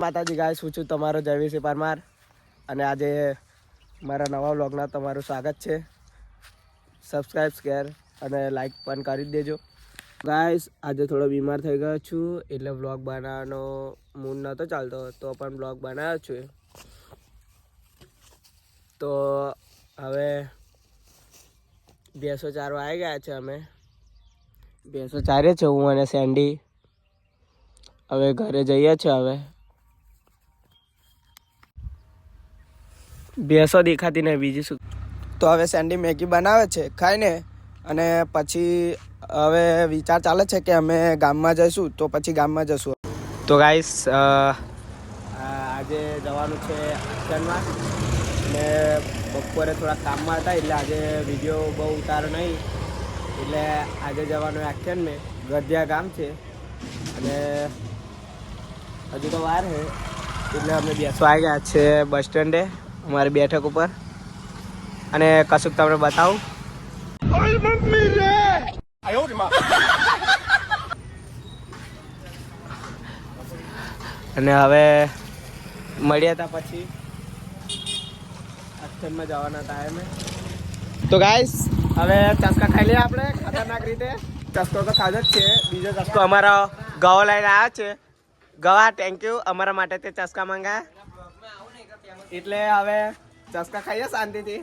માતાજી ગાય શું છું તમારો જયવીસી પરમાર અને આજે મારા નવા વ્લોગના તમારું સ્વાગત છે. સબસ્ક્રાઈબ શેર અને લાઈક પણ કરી દેજો. ગાઈસ આજે થોડો બીમાર થઈ ગયો છું એટલે વ્લોગ બનાવવાનો મૂડ નહોતો ચાલતો તો પણ વ્લોગ બનાવ્યો છું. તો હવે ભેંસો ચારવા આવી ગયા છે. અમે ભેંસો ચારે છે હું અને સેન્ડી. હવે ઘરે જઈએ છીએ. હવે ભેંસો દેખાતી નહીં બીજી શું. તો હવે સેન્ડી મેગી બનાવે છે ખાઈને અને પછી હવે વિચાર ચાલે છે કે અમે ગામમાં જઈશું તો પછી ગામમાં જશું. તો ગાઈસ આજે જવાનું છે એક્શનમાં અને બપોરે થોડા કામમાં હતા એટલે આજે વિડીયો બહુ ઉતારો નહીં એટલે આજે જવાનું એક્શન મેં ગઢિયા ગામ છે અને હજુ તો વાર છે એટલે અમે બેસવા આવી ગયા છે બસ સ્ટેન્ડે અમારી બેઠક ઉપર અને કશુંક તમને બતાવું. અને હવે મળ્યા હતા પછી એક્શનમાં જવાના ટાઈમે. તો ગાઈસ હવે ચસ્કા ખાઈ લઈએ આપણે ખતરનાક રીતે. ચસ્કો તો ખાધો જ છે. બીજો ચસ્કો અમારો ગવા લઈને આવ્યા છે. ગવા થેન્ક યુ અમારા માટે તે ચસ્કા મંગાયા એટલે હવે ચસ્કા ખાઈએ શાંતિથી.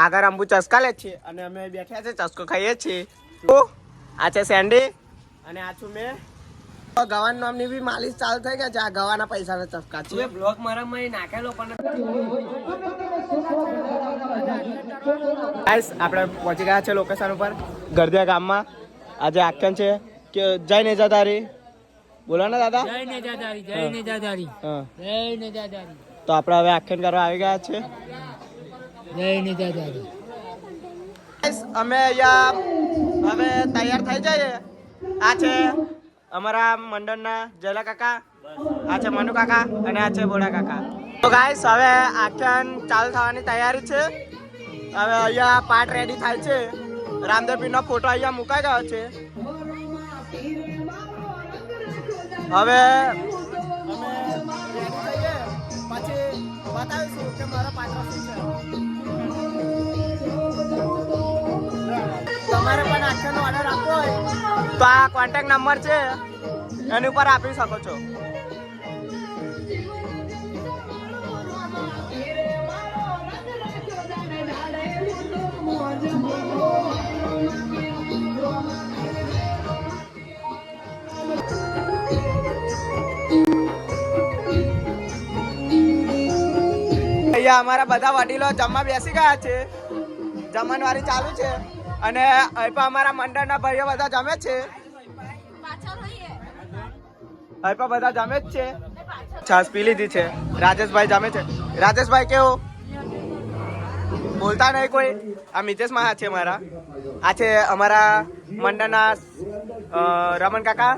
આગળ અંબુ ચસ્કા લે છે અને અમે બેઠ્યા છે ચસ્કો ખાઈએ છીએ. આ છે સેન્ડી અને આ છું મેં. ગવાન નામની બી માલિશ ચાલુ થઈ ગયા છે. આ ગવાના પૈસાના ચસ્કા છે. બ્લોગ મારામાં નાખેલો પણ આપણે પહોંચી ગયા છે લોકેશન ઉપર ગરદિયા ગામમાં. આજે આખ્યાન છે કે જય નેજાદારી બોલો ને દાદા. જય નેજાદારી જય નેજાદારી જય નેજાદારી. તો આપણે હવે આખ્યાન કરવા આવી ગયા છે. જય નેજાદારી. અમે અહીંયા હવે તૈયાર થઈ જઈએ. આ છે અમારા મંડળના જયલા કાકા, આ છે મનુ કાકા અને આ છે બોડા કાકા. તો ગાઈસ હવે આખ્યાન ચાલુ થવાની તૈયારી છે. હવે અહીંયા પાર્ટ રેડી થાય છે. રામદેવપીરનો ફોટો અહીંયા મુકાઈ ગયો છે. હવે અમે રેડી થઈએ પછી બતાવીશું કે મારા પાત્ર શું છે. તમારે પણ આખ્યાનનો ઓર્ડર આપવો હોય તો આ કોન્ટેક્ટ નંબર છે એની ઉપર આપી શકો છો. અહીંયા અમારા બધા વડીલો જમવા બેસી ગયા છે. જમણવારી ચાલુ છે અને અહીં પણ અમારા મંડળના ભાઈઓ બધા જમે છે. અહીં પણ બધા જમે જ છે. છાસ પી લીધી છે. રાજેશભાઈ જમે છે. રાજેશભાઈ કેવું બોલતા નહીં કોઈ. આ મિતેશમાં છે મારા. આ છે અમારા મંડળના રમણ કાકા.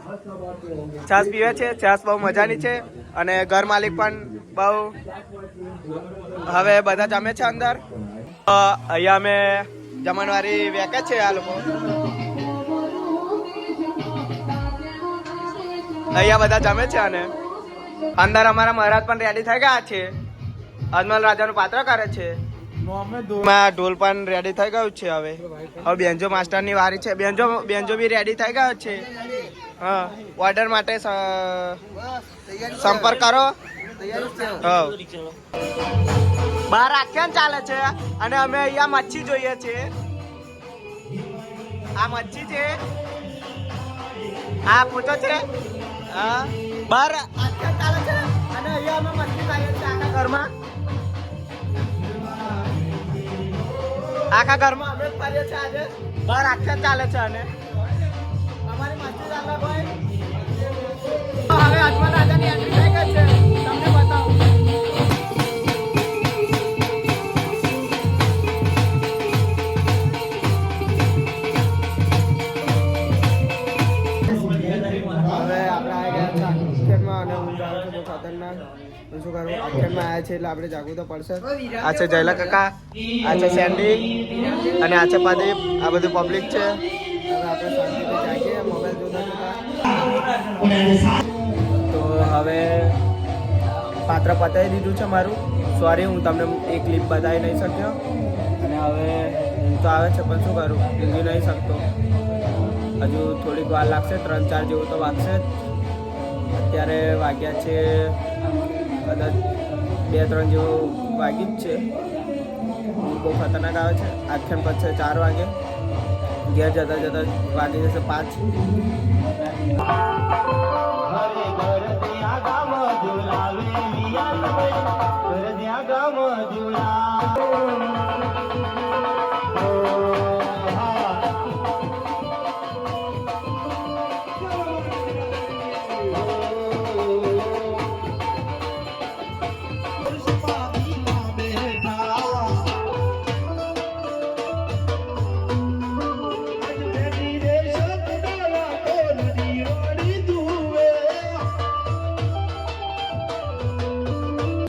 છાસ પીવે છે. છાસ બહુ મજાની છે અને ઘર માલિક પણ બહુ. હવે બધા જમે છે અંદર. અહીંયા અમે જમણવારી વેકે છે. આ લોકો અહીંયા બધા જમે છે અને અંદર અમારા મહારાજ પણ રેડી થઈ ગયા છે. અજમલ રાજાનું પાત્ર કરે છે. ઢોલ પણ રેડી થઈ ગયું છે. હવે બેન્જો માસ્ટરની વારી છે. બેન્જો બી રેડી થઈ ગયો છે. હા ઓર્ડર માટે સંપર્ક કરો. બહાર આખ્યાન ચાલે છે અને અમે અહીંયા મચ્છી જોઈએ છીએ. આ મચ્છી છે. આ ફોટો છે. હા બહાર આખ્યાન ચાલે છે અને અહીંયા અમે મચ્છી ખાઈએ છીએ. આખા ઘરમાં અમે જ ફરીએ છીએ. આજે બહાર આખ્યાન ચાલે છે અને અમારી મચ્છી ચાલે ભાઈ. હવે અજમલ રાજાની એન્ટ્રી થઈ ગઈ છે. તમને બતાવું. આખ્યાનમાં આવ્યા છે એટલે આપણે જાગવું તો પડશે. આ છે જયલા કાકા, આ છે સેન્ડી અને આ છે પ્રદીપ. આ બધું પબ્લિક છે. હવે આપણે શાંતિથી જાગીએ મોબાઈલ જોતા જોતા. તો હવે પાત્ર પતાવી દીધું છે મારું. સોરી, હું તમને એક ક્લિપ બતાવી નહીં શક્યો. અને હવે તો આવે છે પણ શું કરું, ઊંઘી નહીં શકતો. હજુ થોડીક વાર લાગશે, 3-4 જેવું તો વાગશે. અત્યારે વાગ્યા છે કદાચ 2-3 જેવું વાગી જ છે. બહુ ખતરનાક આવે છે. આખ્યાન પછી 4 વાગે, ઘેર જતા જતા વાગી જશે 5.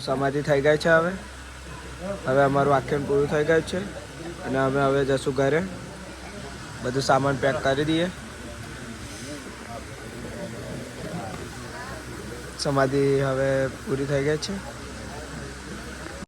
સમાધિ થઈ ગઈ છે. હવે અમારું આખ્યાન પૂરું થઈ ગયું છે અને અમે હવે જશું ઘરે. બધું સામાન પેક કરી દઈએ. સમાધિ હવે પૂરી થઈ ગઈ છે.